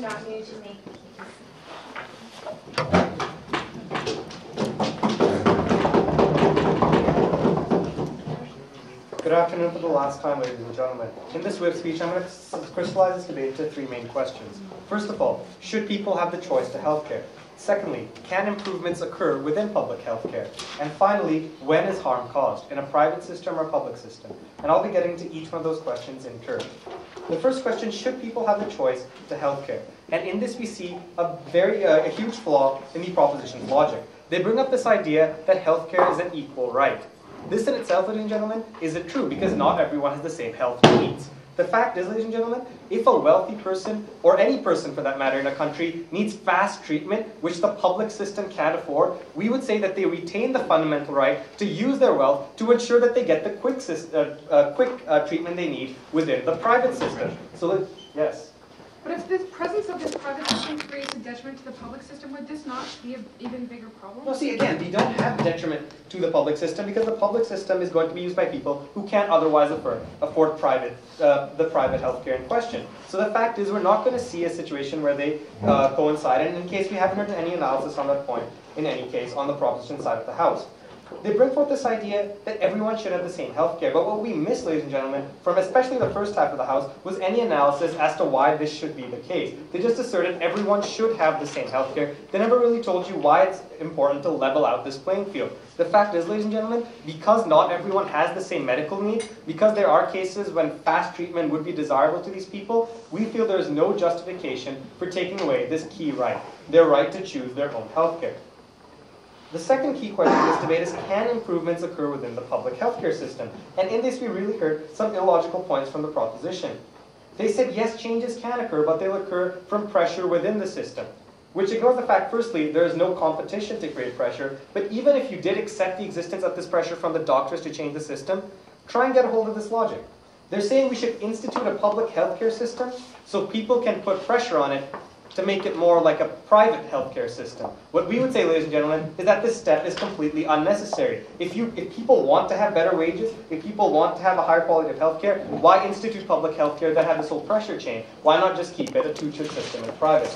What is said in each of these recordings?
want you to make the case. Good afternoon for the last time, ladies and gentlemen. In this whip speech, I'm going to crystallize this debate into three main questions. First of all, should people have the choice to healthcare? Secondly, can improvements occur within public healthcare? And finally, when is harm caused, in a private system or public system? And I'll be getting to each one of those questions in turn. The first question, should people have the choice to healthcare? And in this we see a huge flaw in the proposition's logic. They bring up this idea that healthcare is an equal right. This in itself, ladies and gentlemen, isn't true because not everyone has the same health needs. The fact is, ladies and gentlemen, if a wealthy person, or any person for that matter in a country, needs fast treatment, which the public system can't afford, we would say that they retain the fundamental right to use their wealth to ensure that they get the quick treatment they need within the private system. So, yes? But if the presence of this private system creates a detriment to the public system, would this not be an even bigger problem? No, see, again, we don't have detriment to the public system because the public system is going to be used by people who can't otherwise afford the private healthcare in question. So the fact is, we're not going to see a situation where they coincide, and in case we haven't heard any analysis on that point, in any case, on the proposition side of the House. They bring forth this idea that everyone should have the same healthcare, but what we miss, ladies and gentlemen, from especially the first half of the House, was any analysis as to why this should be the case. They just asserted everyone should have the same healthcare. They never really told you why it's important to level out this playing field. The fact is, ladies and gentlemen, because not everyone has the same medical needs, because there are cases when fast treatment would be desirable to these people, we feel there is no justification for taking away this key right, their right to choose their own healthcare. The second key question in this debate is, can improvements occur within the public healthcare system? And in this we really heard some illogical points from the proposition. They said, yes, changes can occur, but they'll occur from pressure within the system. Which ignores the fact, firstly, there is no competition to create pressure, but even if you did accept the existence of this pressure from the doctors to change the system, try and get a hold of this logic. They're saying we should institute a public healthcare system so people can put pressure on it to make it more like a private healthcare system. What we would say, ladies and gentlemen, is that this step is completely unnecessary. If people want to have better wages, if people want to have a higher quality of healthcare, why institute public healthcare that has this whole pressure chain? Why not just keep it a two-tier system in private?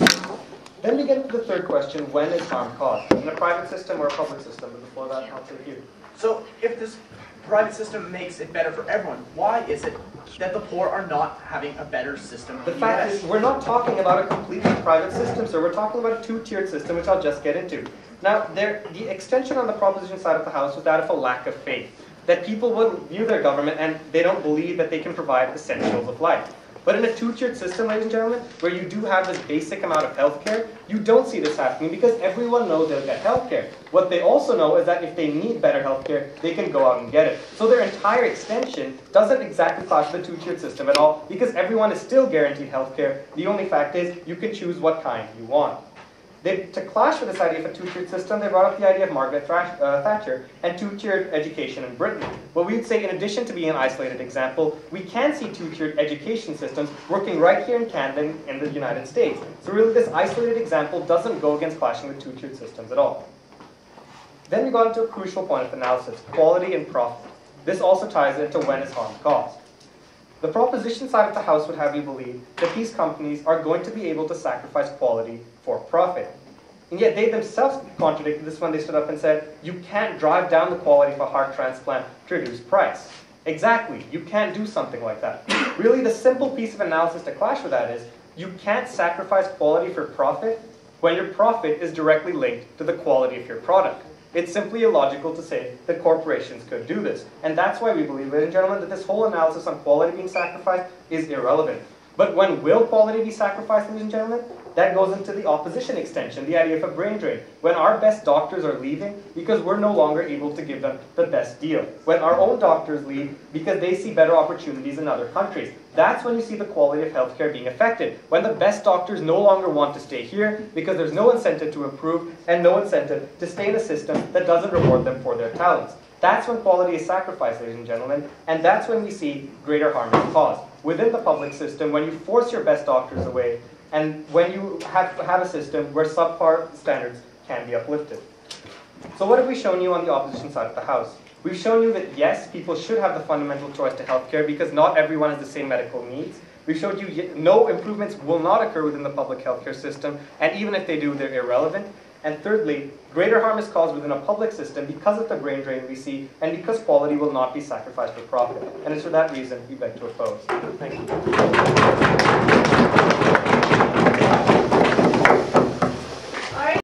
Then we get to the third question, when is harm caused? In a private system or a public system? But before that, I'll take you. So if this private system makes it better for everyone, why is it that the poor are not having a better system? The fact is, we're not talking about a completely private system, sir. We're talking about a two-tiered system, which I'll just get into. Now, the extension on the proposition side of the House was that of a lack of faith, that people would view their government and they don't believe that they can provide essentials of life. But in a two-tiered system, ladies and gentlemen, where you do have this basic amount of healthcare, you don't see this happening because everyone knows they'll get healthcare. What they also know is that if they need better healthcare, they can go out and get it. So their entire extension doesn't exactly clash with the two-tiered system at all because everyone is still guaranteed healthcare. The only fact is you can choose what kind you want. To clash with this idea of a two-tiered system, they brought up the idea of Margaret Thatcher and two-tiered education in Britain. Well, we'd say in addition to being an isolated example, we can see two-tiered education systems working right here in Canada in the United States. So really this isolated example doesn't go against clashing with two-tiered systems at all. Then we got into a crucial point of analysis, quality and profit. This also ties into when is harm caused. The proposition side of the House would have you believe that these companies are going to be able to sacrifice quality for profit. And yet they themselves contradicted this when they stood up and said, you can't drive down the quality of a heart transplant to reduce price. Exactly, you can't do something like that. Really, the simple piece of analysis to clash with that is, you can't sacrifice quality for profit when your profit is directly linked to the quality of your product. It's simply illogical to say that corporations could do this. And that's why we believe, ladies and gentlemen, that this whole analysis on quality being sacrificed is irrelevant. But when will quality be sacrificed, ladies and gentlemen? That goes into the opposition extension, the idea of a brain drain. When our best doctors are leaving because we're no longer able to give them the best deal. When our own doctors leave because they see better opportunities in other countries. That's when you see the quality of healthcare being affected. When the best doctors no longer want to stay here because there's no incentive to improve and no incentive to stay in a system that doesn't reward them for their talents. That's when quality is sacrificed, ladies and gentlemen, and that's when we see greater harm is caused. Within the public system, when you force your best doctors away, and when you have a system where subpar standards can be uplifted. So what have we shown you on the opposition side of the House? We've shown you that yes, people should have the fundamental choice to healthcare because not everyone has the same medical needs. We showed you no improvements will not occur within the public healthcare system, and even if they do, they're irrelevant. And thirdly, greater harm is caused within a public system because of the brain drain we see, and because quality will not be sacrificed for profit. And it's for that reason we beg to oppose. Thank you.